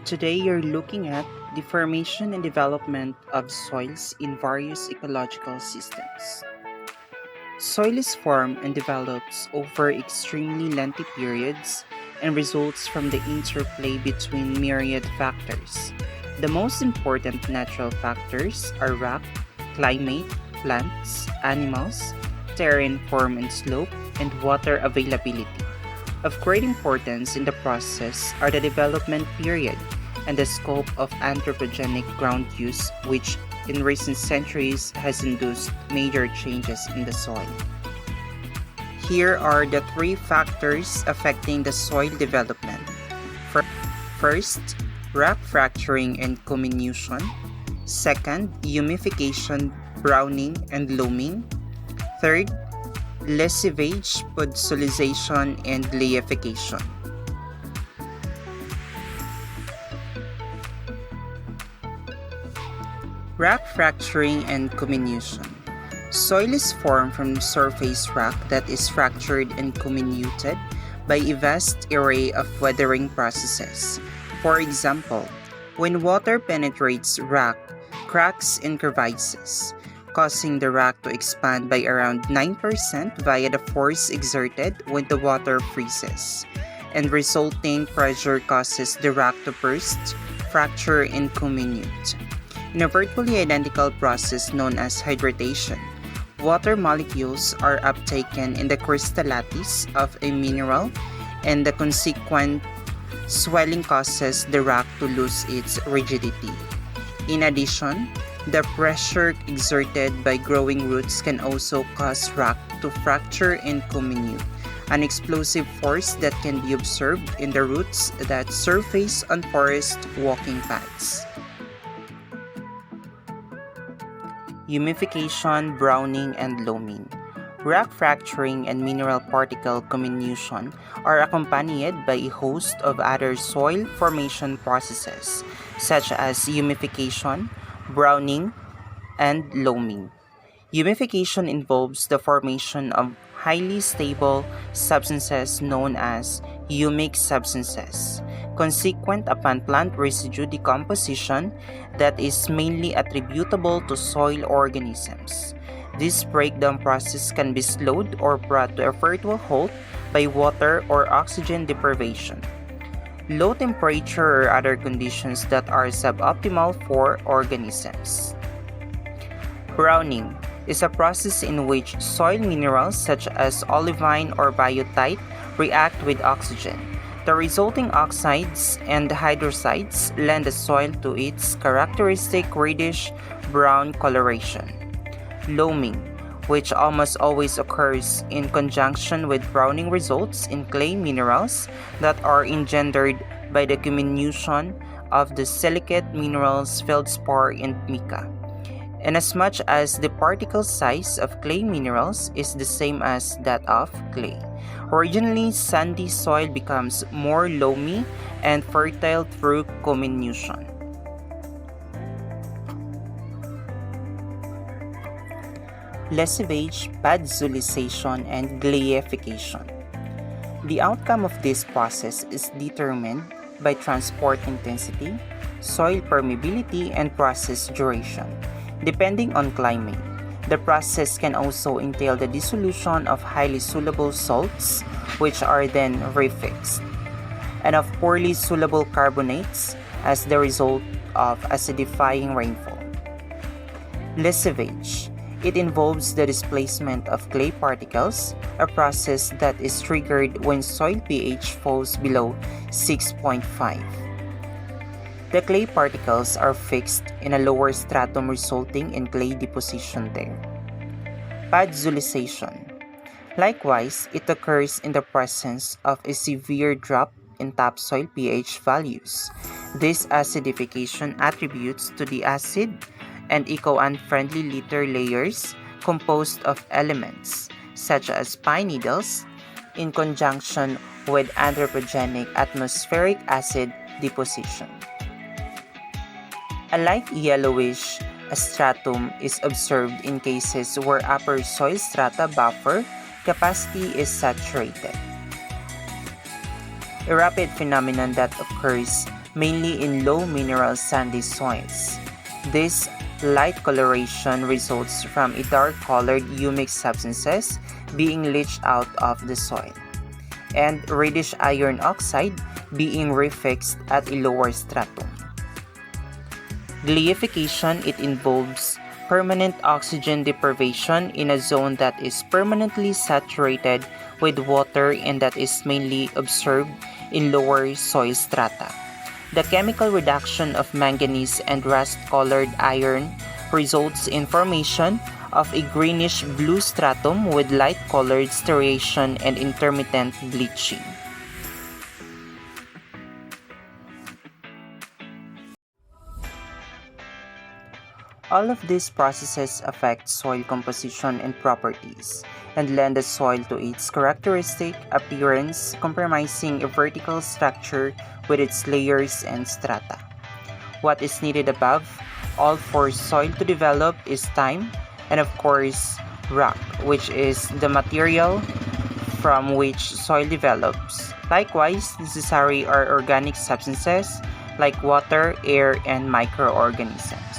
Today you're looking at the formation and development of soils in various ecological systems. Soil is formed and develops over extremely lengthy periods and results from the interplay between myriad factors. The most important natural factors are rock, climate, plants, animals, terrain form and slope, and water availability. Of great importance in the process are the development period and the scope of anthropogenic ground use, which in recent centuries has induced major changes in the soil. Here are the three factors affecting the soil development. First, rock fracturing and comminution. Second, humification, browning, and loaming. Third, lessivage, podsolization, and layification. Rock fracturing and comminution. Soil is formed from surface rock that is fractured and comminuted by a vast array of weathering processes. For example, when water penetrates rock, cracks and crevices, causing the rock to expand by around 9% via the force exerted when the water freezes, and resulting pressure causes the rock to burst, fracture, and comminute. In a virtually identical process known as hydration, water molecules are uptaken in the crystallattice of a mineral, and the consequent swelling causes the rock to lose its rigidity. In addition, the pressure exerted by growing roots can also cause rock to fracture and comminute, an explosive force that can be observed in the roots that surface on forest walking paths. Humification, browning, and loaming. Rock fracturing and mineral particle comminution are accompanied by a host of other soil formation processes, such as humification, browning, and loaming. Humification involves the formation of highly stable substances known as humic substances, consequent upon plant residue decomposition that is mainly attributable to soil organisms. This breakdown process can be slowed or brought to a virtual halt by water or oxygen deprivation, low temperature, or other conditions that are suboptimal for organisms. Browning is a process in which soil minerals such as olivine or biotite react with oxygen. The resulting oxides and hydroxides lend the soil to its characteristic reddish-brown coloration. Loaming, which almost always occurs in conjunction with browning, results in clay minerals that are engendered by the comminution of the silicate minerals feldspar and mica. Inasmuch as the particle size of clay minerals is the same as that of clay, originally sandy soil becomes more loamy and fertile through comminution. Lessivage, podsolization, and layification. The outcome of this process is determined by transport intensity, soil permeability, and process duration. Depending on climate, the process can also entail the dissolution of highly soluble salts, which are then refixed, and of poorly soluble carbonates as the result of acidifying rainfall. Lessivage. It involves the displacement of clay particles, a process that is triggered when soil pH falls below 6.5. The clay particles are fixed in a lower stratum, resulting in clay deposition there. Podsolization. Likewise, it occurs in the presence of a severe drop in topsoil pH values. This acidification attributes to the acid and eco-unfriendly litter layers composed of elements such as pine needles in conjunction with anthropogenic atmospheric acid deposition. A light yellowish stratum is observed in cases where upper soil strata buffer capacity is saturated. A rapid phenomenon that occurs mainly in low mineral sandy soils. This light coloration results from a dark-colored humic substances being leached out of the soil, and reddish iron oxide being refixed at a lower stratum. Gleification, it involves permanent oxygen deprivation in a zone that is permanently saturated with water and that is mainly observed in lower soil strata. The chemical reduction of manganese and rust-colored iron results in formation of a greenish-blue stratum with light-colored striation and intermittent bleaching. All of these processes affect soil composition and properties and lend the soil to its characteristic appearance, compromising a vertical structure with its layers and strata. What is needed above all for soil to develop is time and, of course, rock, which is the material from which soil develops. Likewise, necessary are organic substances like water, air, and microorganisms.